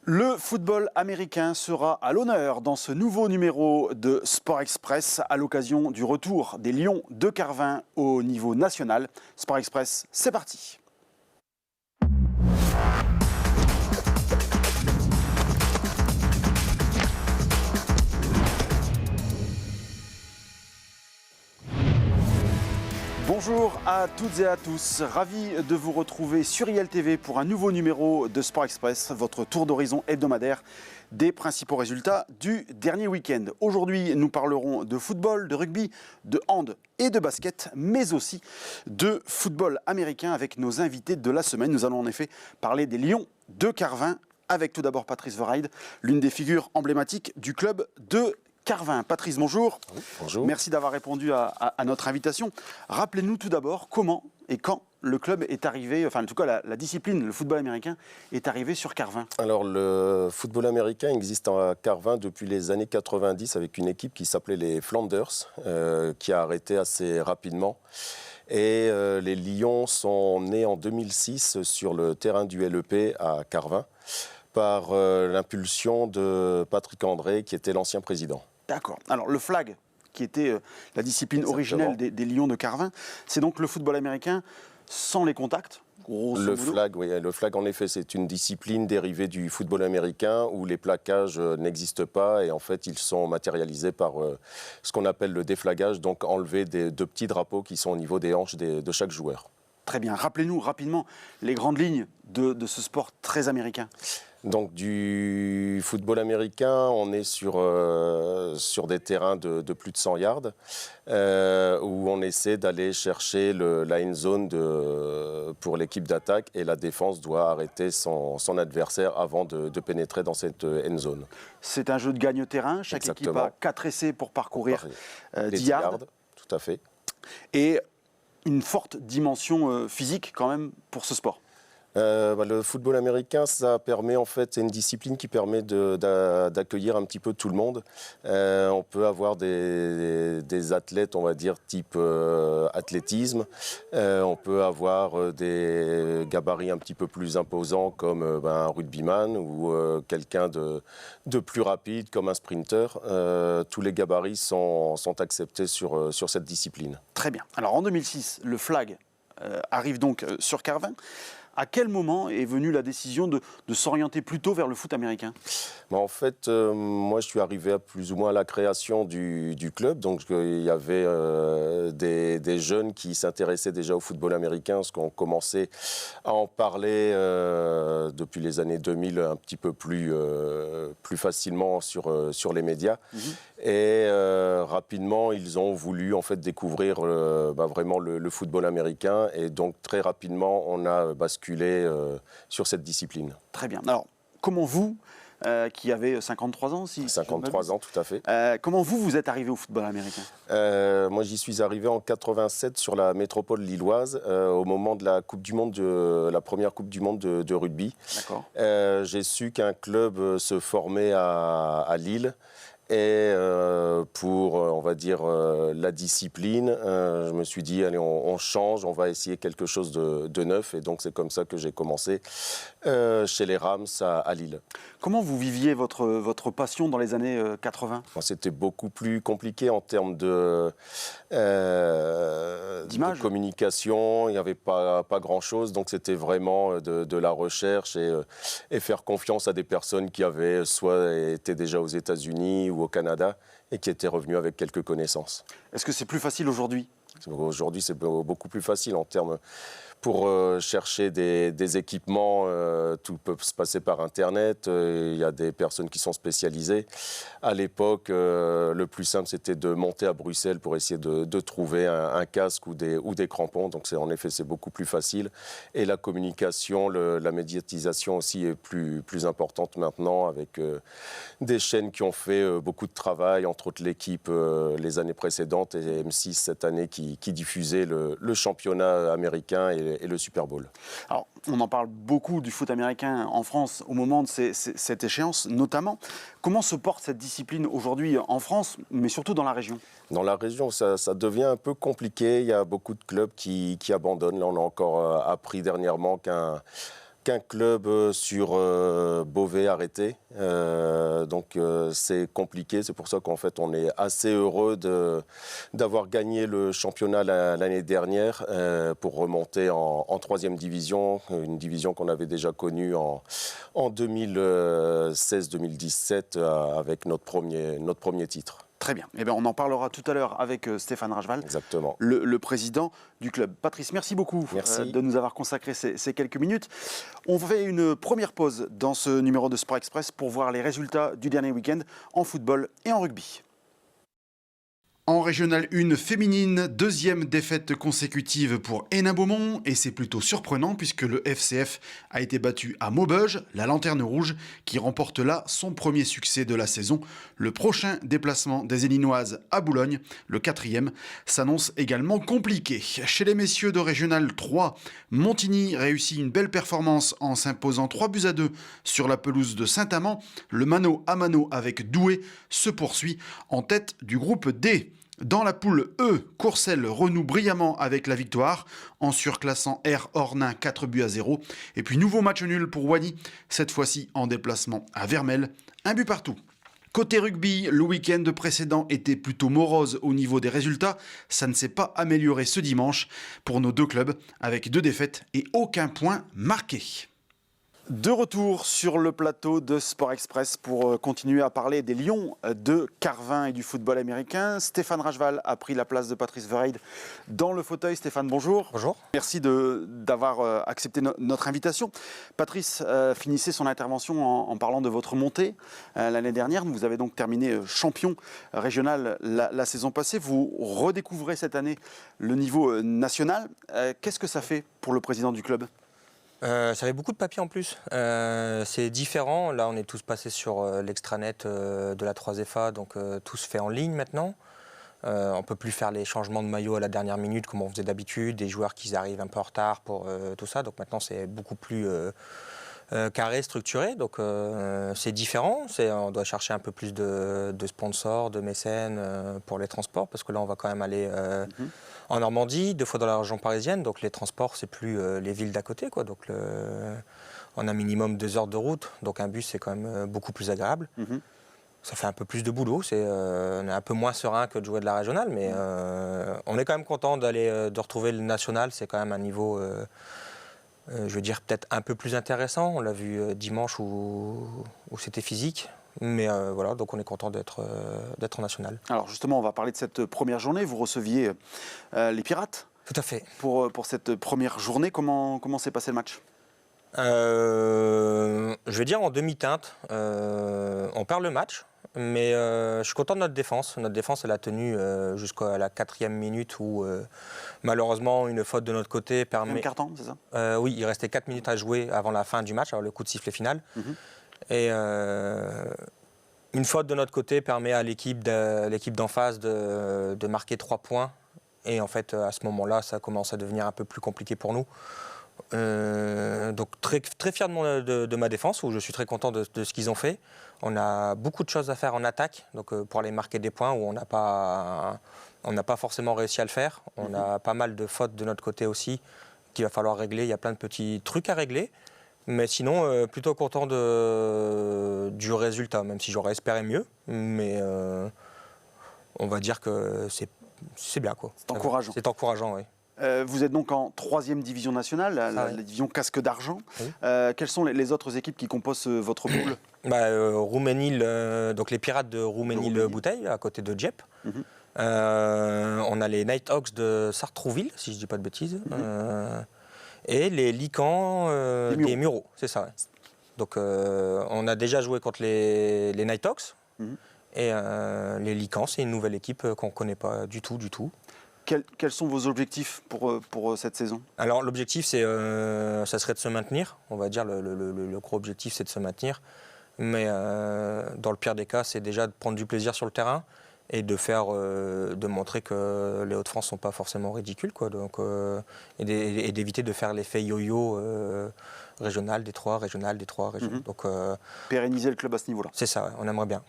Le football américain sera à l'honneur dans ce nouveau numéro de Sport Express à l'occasion du retour des Lions de Carvin au niveau national. Sport Express, c'est parti. Bonjour à toutes et à tous, ravi de vous retrouver sur ILTV pour un nouveau numéro de Sport Express, votre tour d'horizon hebdomadaire des principaux résultats du dernier week-end. Aujourd'hui, nous parlerons de football, de rugby, de hand et de basket, mais aussi de football américain avec nos invités de la semaine. Nous allons en effet parler des Lions de Carvin avec tout d'abord Patrice Verheide, l'une des figures emblématiques du club de Carvin. Patrice, bonjour. Oui, bonjour. Merci d'avoir répondu à notre invitation. Rappelez-nous tout d'abord comment et quand le club est arrivé, enfin en tout cas la discipline, le football américain, est arrivé sur Carvin. Alors le football américain existe à Carvin depuis les années 90 avec une équipe qui s'appelait les Flanders, qui a arrêté assez rapidement. Et les Lions sont nés en 2006 sur le terrain du LEP à Carvin par l'impulsion de Patrick André, qui était l'ancien président. D'accord. Alors le flag, qui était la discipline originelle des Lions de Carvin, c'est donc le football américain sans les contacts, grosso modo. Le flag, en effet, c'est une discipline dérivée du football américain où les plaquages n'existent pas et en fait, ils sont matérialisés par ce qu'on appelle le déflagage, donc enlever deux petits drapeaux qui sont au niveau des hanches de chaque joueur. Très bien. Rappelez-nous rapidement les grandes lignes de ce sport très américain. Donc du football américain, on est sur des terrains de plus de 100 yards où on essaie d'aller chercher la end zone pour l'équipe d'attaque et la défense doit arrêter son adversaire avant de pénétrer dans cette end zone. C'est un jeu de gagne-terrain. Chaque équipe a 4 essais pour parcourir 10 yards. Tout à fait. Et une forte dimension physique quand même pour ce sport. Le football américain, ça permet en fait, c'est une discipline qui permet d'accueillir un petit peu tout le monde. On peut avoir des athlètes, on va dire, type athlétisme. On peut avoir des gabarits un petit peu plus imposants comme un rugbyman ou quelqu'un de plus rapide comme un sprinter. Tous les gabarits sont acceptés sur cette discipline. Très bien. Alors en 2006, le flag arrive donc sur Carvin. À quel moment est venue la décision de s'orienter plutôt vers le foot américain ? En fait, moi, je suis arrivé à plus ou moins à la création du club. Donc, il y avait des jeunes qui s'intéressaient déjà au football américain, parce qu'on commençait à en parler depuis les années 2000 un petit peu plus facilement sur les médias. Et rapidement, ils ont voulu en fait découvrir vraiment le football américain. Et donc, très rapidement, on a basculé sur cette discipline. Très bien. Alors, comment vous, qui avez 53 ans, 53 ans, tout à fait. Comment vous êtes arrivé au football américain ? Moi, j'y suis arrivé en 87 sur la métropole lilloise, au moment de la Coupe du Monde, la première Coupe du Monde de rugby. D'accord. J'ai su qu'un club se formait à Lille. Et pour, on va dire, la discipline, je me suis dit, allez, on change, on va essayer quelque chose de neuf. Et donc, c'est comme ça que j'ai commencé chez les Rams à Lille. Comment vous viviez votre passion dans les années 80 ? C'était beaucoup plus compliqué en termes de communication. Il n'y avait pas grand-chose. Donc, c'était vraiment de la recherche et faire confiance à des personnes qui avaient soit été déjà aux États-Unis ou au Canada et qui étaient revenus avec quelques connaissances. Est-ce que c'est plus facile aujourd'hui ? Aujourd'hui, c'est beaucoup plus facile en termes... Pour chercher des équipements, tout peut se passer par Internet. Il y a des personnes qui sont spécialisées. À l'époque, le plus simple, c'était de monter à Bruxelles pour essayer de trouver un casque ou des crampons. Donc, en effet, c'est beaucoup plus facile. Et la communication, la médiatisation aussi est plus importante maintenant avec des chaînes qui ont fait beaucoup de travail, entre autres l'équipe les années précédentes et M6 cette année qui diffusait le championnat américain et le Super Bowl. Alors, on en parle beaucoup du foot américain en France au moment de cette échéance, notamment. Comment se porte cette discipline aujourd'hui en France, mais surtout dans la région ? Dans la région, ça devient un peu compliqué. Il y a beaucoup de clubs qui abandonnent. Là, on a encore appris dernièrement qu'un qu'un club sur Beauvais arrêté. Donc c'est compliqué. C'est pour ça qu'en fait on est assez heureux d'avoir gagné le championnat l'année dernière pour remonter en 3e division, une division qu'on avait déjà connue en 2016-2017 avec notre premier titre. Très bien. Eh bien, on en parlera tout à l'heure avec Stéphane Rajval, Exactement. le président du club. Patrice, merci beaucoup de nous avoir consacré ces quelques minutes. On fait une première pause dans ce numéro de Sport Express pour voir les résultats du dernier week-end en football et en rugby. En Régional 1 féminine, deuxième défaite consécutive pour Hénin-Beaumont et c'est plutôt surprenant puisque le FCF a été battu à Maubeuge, la Lanterne Rouge, qui remporte là son premier succès de la saison. Le prochain déplacement des Héninoises à Boulogne, le 4e, s'annonce également compliqué. Chez les messieurs de Régional 3, Montigny réussit une belle performance en s'imposant 3-2 sur la pelouse de Saint-Amand. Le mano à mano avec Douai se poursuit en tête du groupe D. Dans la poule E, Courcelles renoue brillamment avec la victoire en surclassant R Ornain 4-0. Et puis nouveau match nul pour Wany, cette fois-ci en déplacement à Vermelles, 1 but partout. Côté rugby, le week-end précédent était plutôt morose au niveau des résultats. Ça ne s'est pas amélioré ce dimanche pour nos deux clubs avec 2 défaites et aucun point marqué. De retour sur le plateau de Sport Express pour continuer à parler des Lions de Carvin et du football américain. Stéphane Rajval a pris la place de Patrice Verheide dans le fauteuil. Stéphane, bonjour. Bonjour. Merci d'avoir accepté notre invitation. Patrice finissait son intervention en parlant de votre montée l'année dernière. Vous avez donc terminé champion régional la saison passée. Vous redécouvrez cette année le niveau national. Qu'est-ce que ça fait pour le président du club ? Ça fait beaucoup de papiers en plus. C'est différent. Là, on est tous passés sur l'extranet de la 3FA, donc tout se fait en ligne maintenant. On ne peut plus faire les changements de maillot à la dernière minute comme on faisait d'habitude, des joueurs qui arrivent un peu en retard pour tout ça. Donc maintenant, c'est beaucoup plus carré, structuré. Donc c'est différent. On doit chercher un peu plus de sponsors, de mécènes pour les transports, parce que là, on va quand même aller en Normandie, 2 fois dans la région parisienne. Donc les transports, c'est plus les villes d'à côté, quoi. Donc on a minimum 2 heures de route. Donc un bus, c'est quand même beaucoup plus agréable. Ça fait un peu plus de boulot. On est un peu moins serein que de jouer de la régionale, mais on est quand même content de retrouver le national. C'est quand même un niveau, je veux dire, peut-être un peu plus intéressant. On l'a vu dimanche où c'était physique. Mais voilà, donc on est content d'être en national. Alors justement, on va parler de cette première journée. Vous receviez les Pirates. Tout à fait. Pour cette première journée, comment s'est passé le match ? Je vais dire en demi-teinte. On perd le match, mais je suis content de notre défense. Notre défense, elle a tenu jusqu'à la 4e minute où malheureusement une faute de notre côté permet... Un quart-temps, c'est ça ? Oui, il restait 4 minutes à jouer avant la fin du match, alors le coup de sifflet final. Et une faute de notre côté permet à l'équipe d'en face de marquer 3 points. Et en fait, à ce moment-là, ça commence à devenir un peu plus compliqué pour nous. Donc très, très fier de ma défense, où je suis très content de ce qu'ils ont fait. On a beaucoup de choses à faire en attaque, donc pour aller marquer des points où on n'a pas forcément réussi à le faire. On a pas mal de fautes de notre côté aussi qu'il va falloir régler. Il y a plein de petits trucs à régler. Mais sinon, plutôt content du résultat, même si j'aurais espéré mieux. Mais on va dire que c'est bien, quoi. C'est encourageant. C'est encourageant, oui. Vous êtes donc en 3e division nationale, la division casque d'argent. Oui. Quelles sont les autres équipes qui composent votre poule ? Rouménil, donc les Pirates de Rouménil-Bouteille, à côté de Dieppe. On a les Nighthawks de Sartrouville, si je ne dis pas de bêtises. Et les Licans des Mureaux, c'est ça. Ouais. Donc on a déjà joué contre les Nighthawks. Et les Licans, c'est une nouvelle équipe qu'on ne connaît pas du tout. Quels sont vos objectifs pour cette saison ? Alors l'objectif, ça serait de se maintenir. On va dire le gros objectif, c'est de se maintenir. Mais dans le pire des cas, c'est déjà de prendre du plaisir sur le terrain et de montrer que les Hauts-de-France ne sont pas forcément ridicules, quoi. Donc, et d'éviter de faire l'effet yo-yo régional, Détroit, régional, Détroit, régional. Donc, pérenniser le club à ce niveau-là. C'est ça, ouais, on aimerait bien.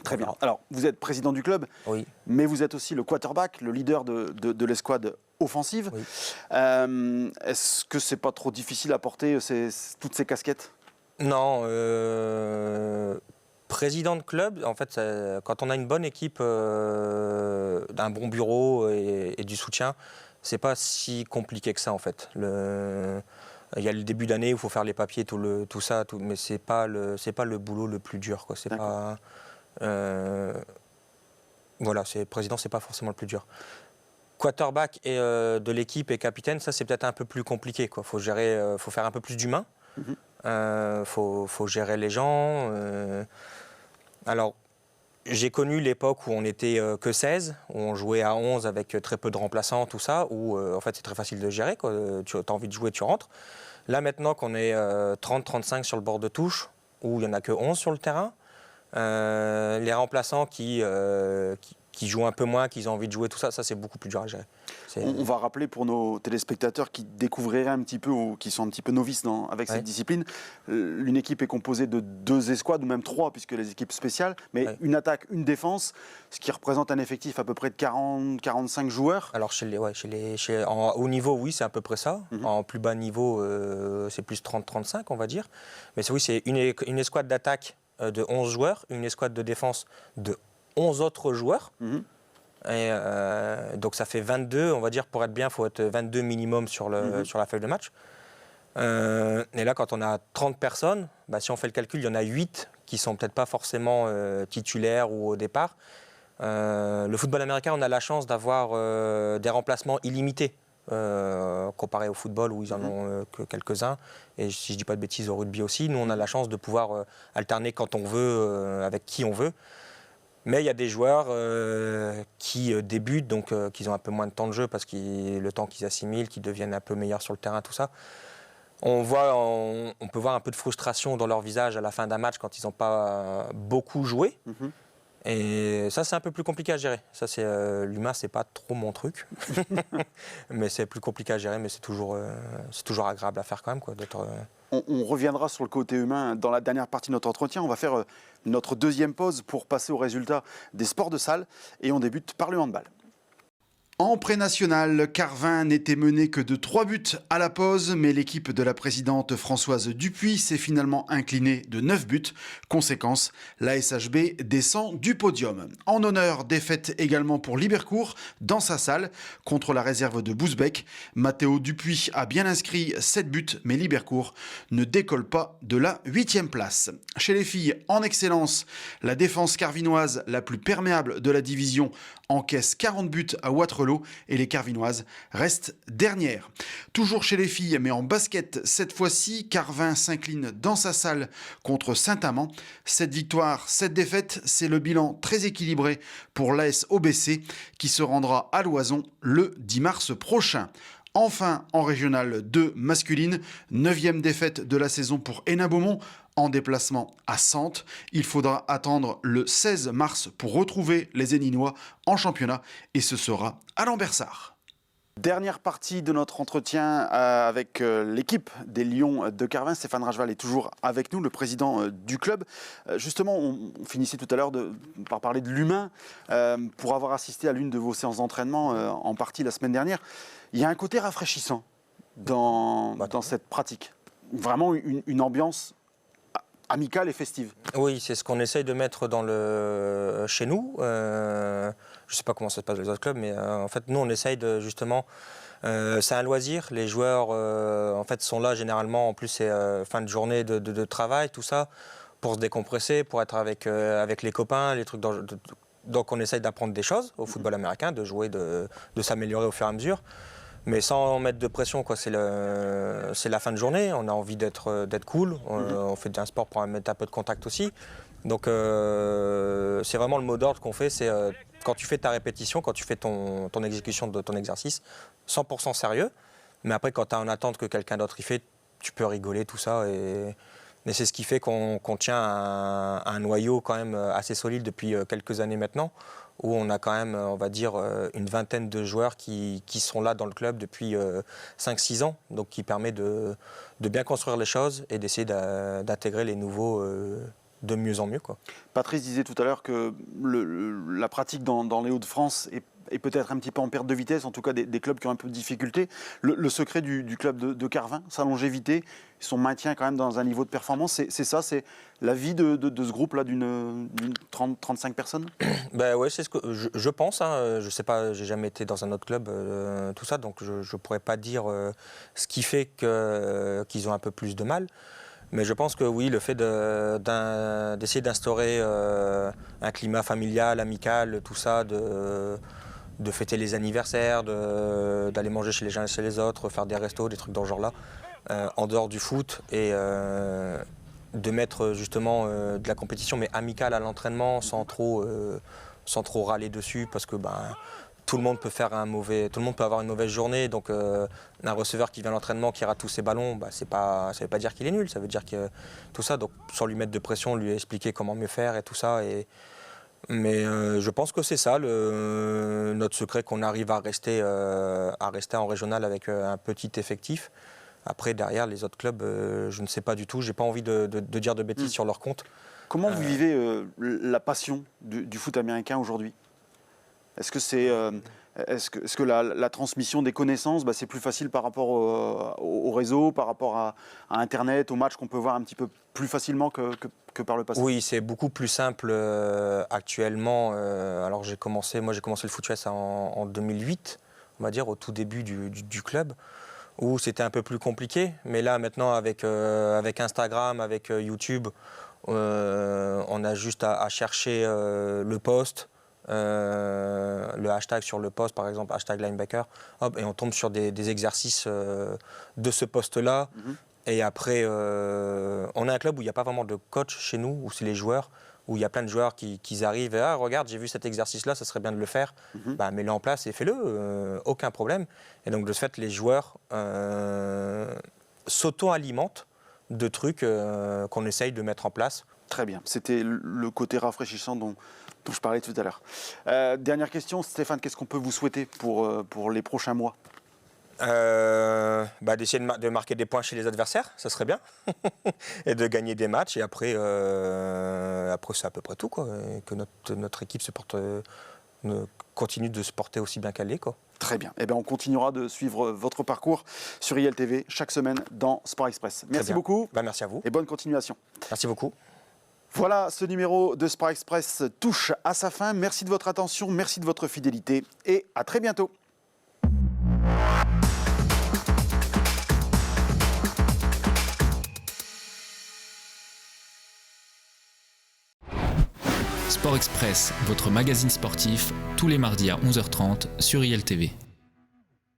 Très bien. Alors, vous êtes président du club, oui. Mais vous êtes aussi le quarterback, le leader de l'escouade offensive. Oui. Est-ce que c'est pas trop difficile à porter toutes ces casquettes? Non, président de club, en fait, quand on a une bonne équipe, un bon bureau et du soutien, c'est pas si compliqué que ça en fait. Il y a le début d'année où il faut faire les papiers, tout ça, mais c'est pas le boulot le plus dur, quoi. C'est pas, voilà, président, c'est pas forcément le plus dur. Quarterback et de l'équipe et capitaine, ça c'est peut-être un peu plus compliqué, quoi. Faut gérer, faut faire un peu plus d'humain. Faut gérer les gens. Alors, j'ai connu l'époque où on n'était que 16, où on jouait à 11 avec très peu de remplaçants, tout ça, où en fait c'est très facile de gérer, quoi. Tu as envie de jouer, tu rentres. Là maintenant qu'on est 30-35 sur le bord de touche, où il n'y en a que 11 sur le terrain, les remplaçants qui jouent un peu moins, qui ont envie de jouer, tout ça, c'est beaucoup plus dur à gérer. On va rappeler pour nos téléspectateurs qui découvriraient un petit peu ou qui sont un petit peu novices avec cette discipline, une équipe est composée de 2 escouades ou même 3 puisque les équipes spéciales, mais une attaque, une défense, ce qui représente un effectif à peu près de 40-45 joueurs. Alors en haut niveau, oui, c'est à peu près ça. En plus bas niveau, c'est plus 30-35, on va dire. Mais oui, c'est une escouade d'attaque de 11 joueurs, une escouade de défense de 11 autres joueurs. Et donc ça fait 22, on va dire, pour être bien, il faut être 22 minimum sur la feuille de match. Et là, quand on a 30 personnes, si on fait le calcul, il y en a 8 qui ne sont peut-être pas forcément titulaires ou au départ. Le football américain, on a la chance d'avoir des remplacements illimités, comparé au football où ils en ont que quelques-uns. Et si je ne dis pas de bêtises, au rugby aussi, nous on a la chance de pouvoir alterner quand on veut, avec qui on veut. Mais il y a des joueurs qui débutent, donc qui ont un peu moins de temps de jeu parce que le temps qu'ils assimilent, qu'ils deviennent un peu meilleurs sur le terrain, tout ça. On peut voir un peu de frustration dans leur visage à la fin d'un match quand ils n'ont pas beaucoup joué. Et ça, c'est un peu plus compliqué à gérer. Ça, l'humain, c'est pas trop mon truc. Mais c'est plus compliqué à gérer, mais c'est toujours agréable à faire quand même, quoi, d'être... On reviendra sur le côté humain dans la dernière partie de notre entretien. On va faire notre deuxième pause pour passer aux résultats des sports de salle. Et on débute par le handball. En pré-national, Carvin n'était mené que de 3 buts à la pause, mais l'équipe de la présidente Françoise Dupuis s'est finalement inclinée de 9 buts. Conséquence, la SHB descend du podium. En honneur, défaite également pour Libercourt dans sa salle contre la réserve de Bousbecq. Mathéo Dupuis a bien inscrit 7 buts, mais Libercourt ne décolle pas de la 8e place. Chez les filles, en excellence, la défense carvinoise la plus perméable de la division encaisse 40 buts à Waterloo et les Carvinoises restent dernières. Toujours chez les filles, mais en basket cette fois-ci, Carvin s'incline dans sa salle contre Saint-Amand. 7 victoires, 7 défaites, c'est le bilan très équilibré pour l'AS OBC qui se rendra à l'Oison le 10 mars prochain. Enfin, en régional 2 masculine, 9e défaite de la saison pour Hénin-Beaumont. En déplacement à Sante, il faudra attendre le 16 mars pour retrouver les Héninois en championnat et ce sera à Lambersart. Dernière partie de notre entretien avec l'équipe des Lions de Carvin. Stéphane Racheval est toujours avec nous, le président du club. Justement, on finissait tout à l'heure par parler de l'humain. Pour avoir assisté à l'une de vos séances d'entraînement en partie la semaine dernière, il y a un côté rafraîchissant dans cette pratique. Vraiment une ambiance amicale et festive. Oui, c'est ce qu'on essaye de mettre chez nous. Je ne sais pas comment ça se passe dans les autres clubs, mais en fait, nous, on essaye de justement... c'est un loisir. Les joueurs, en fait, sont là généralement. En plus, c'est fin de journée de travail, tout ça, pour se décompresser, pour être avec les copains, les trucs. Donc, on essaye d'apprendre des choses au football américain, de jouer, de s'améliorer au fur et à mesure. Mais sans mettre de pression, quoi. C'est la fin de journée, on a envie d'être cool, on fait un sport pour mettre un peu de contact aussi. Donc c'est vraiment le mot d'ordre qu'on fait, c'est quand tu fais ta répétition, quand tu fais ton exécution de ton exercice, 100% sérieux. Mais après, quand tu as en attente que quelqu'un d'autre y fait, tu peux rigoler, tout ça. Et c'est ce qui fait qu'on tient un noyau quand même assez solide depuis quelques années maintenant, où on a quand même, on va dire, une vingtaine de joueurs qui sont là dans le club depuis 5-6 ans, donc qui permet de bien construire les choses et d'essayer d'intégrer les nouveaux de mieux en mieux, quoi. Patrice disait tout à l'heure que la pratique dans les Hauts-de-France et peut-être un petit peu en perte de vitesse, en tout cas des clubs qui ont un peu de difficulté. Le secret du club de Carvin, sa longévité, son maintien quand même dans un niveau de performance, c'est ça, c'est la vie de ce groupe-là d'une 35 personnes. Ben ouais, c'est ce que je pense. Hein. Je sais pas, j'ai jamais été dans un autre club, tout ça, donc je pourrais pas dire ce qui fait qu'ils ont un peu plus de mal. Mais je pense que oui, le fait d'essayer d'instaurer un climat familial, amical, tout ça, de fêter les anniversaires, d'aller manger chez les uns et chez les autres, faire des restos, des trucs dans ce genre-là, en dehors du foot, et de mettre justement de la compétition, mais amicale à l'entraînement, sans trop râler dessus, parce que tout le monde peut avoir une mauvaise journée, donc un receveur qui vient à l'entraînement, qui rate tous ses ballons, ça veut pas dire qu'il est nul, ça veut dire que tout ça, donc sans lui mettre de pression, lui expliquer comment mieux faire et tout ça. Mais je pense que c'est ça notre secret, qu'on arrive à rester en régional avec un petit effectif. Après, derrière, les autres clubs, je ne sais pas du tout, j'ai pas envie de dire de bêtises sur leur compte. Comment vous vivez la passion du foot américain aujourd'hui ? Est-ce que la transmission des connaissances, c'est plus facile par rapport au réseau, par rapport à Internet, aux matchs qu'on peut voir un petit peu plus facilement que par le passé ? Oui, c'est beaucoup plus simple actuellement. Alors j'ai commencé le foot US en 2008, on va dire, au tout début du club, où c'était un peu plus compliqué. Mais là, maintenant, avec Instagram, avec YouTube, on a juste à chercher le post, le hashtag sur le post, par exemple, hashtag linebacker, hop, et on tombe sur des exercices de ce poste-là. Et après, on a un club où il n'y a pas vraiment de coach chez nous, où c'est les joueurs, où il y a plein de joueurs qui arrivent et « Ah, regarde, j'ai vu cet exercice-là, ça serait bien de le faire. Mets-le en place et fais-le, aucun problème. » Et donc, de ce fait, les joueurs s'auto-alimentent de trucs qu'on essaye de mettre en place. Très bien, c'était le côté rafraîchissant dont je parlais tout à l'heure. Dernière question, Stéphane, qu'est-ce qu'on peut vous souhaiter pour les prochains mois ? D'essayer de marquer des points chez les adversaires, ça serait bien, et de gagner des matchs. Et après c'est à peu près tout, quoi. Et que notre équipe continue de se porter aussi bien qu'elle l'est, quoi. Très bien. On continuera de suivre votre parcours sur ILTV chaque semaine dans Sport Express. Merci beaucoup. Merci à vous. Et bonne continuation. Merci beaucoup. Voilà, ce numéro de Sport Express touche à sa fin. Merci de votre attention, merci de votre fidélité et à très bientôt. Sport Express, votre magazine sportif, tous les mardis à 11h30 sur ILTV.